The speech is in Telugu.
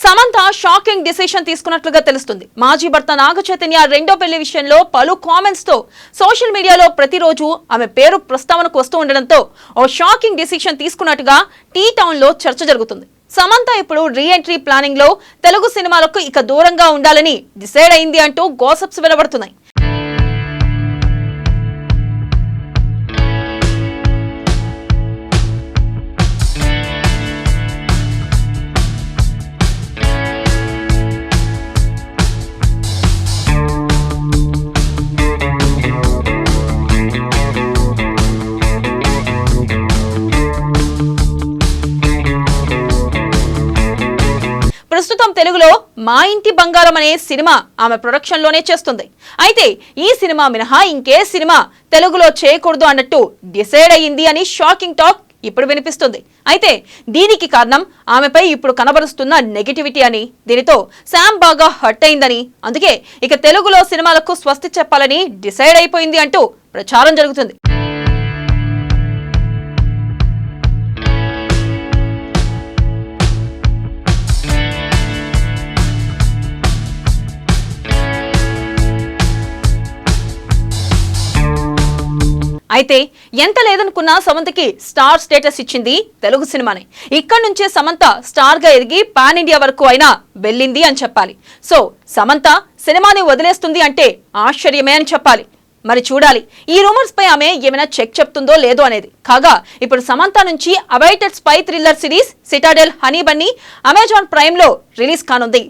సమంత షాకింగ్ డిసిషన్ తీసుకున్నట్లుగా తెలుస్తుంది. మాజీ భర్త నాగ చైతన్య రెండో పెళ్లి విషయంలో పలు కామెంట్స్ తో సోషల్ మీడియాలో ప్రతిరోజు ఆమె పేరు ప్రస్తావనకు వస్తూ ఉండడంతో ఓ షాకింగ్ డిసిషన్ తీసుకున్నట్టుగా టీ టౌన్ లో చర్చ జరుగుతుంది. సమంత ఇప్పుడు రీ ఎంట్రీ ప్లానింగ్ లో తెలుగు సినిమాలకు ఇక దూరంగా ఉండాలని డిసైడ్ అయింది అంటూ గాసిప్స్ వెలువడుతున్నాయి. ప్రస్తుతం తెలుగులో మా ఇంటి బంగారం అనే సినిమా ఆమె ప్రొడక్షన్ లోనే చేస్తుంది. అయితే ఈ సినిమా మినహా ఇంకే సినిమా తెలుగులో చేయకూడదు అన్నట్టు డిసైడ్ అయ్యింది అని షాకింగ్ టాక్ ఇప్పుడు వినిపిస్తుంది. అయితే దీనికి కారణం ఆమెపై ఇప్పుడు కనబరుస్తున్న నెగటివిటీ అని, దీనితో శామ్ బాగా హర్ట్ అయిందని, అందుకే ఇక తెలుగులో సినిమాలకు స్వస్తి చెప్పాలని డిసైడ్ అయిపోయింది అంటూ ప్రచారం జరుగుతుంది. అయితే ఎంత లేదనుకున్నా సమంతకి స్టార్ స్టేటస్ ఇచ్చింది తెలుగు సినిమానే. ఇక్కడ నుంచే సమంత స్టార్ గా ఎదిగి పాన్ ఇండియా వరకు అయినా వెళ్ళింది అని చెప్పాలి. సో సమంత సినిమాని వదిలేస్తుంది అంటే ఆశ్చర్యమే అని చెప్పాలి. మరి చూడాలి ఈ రూమర్స్ పై ఆమె ఏమైనా చెక్ చెప్తుందో లేదో అనేది. కాగా ఇప్పుడు సమంత నుంచి awaited spy thriller series Citadel honey Bunny Amazon prime లో రిలీజ్ కానుంది.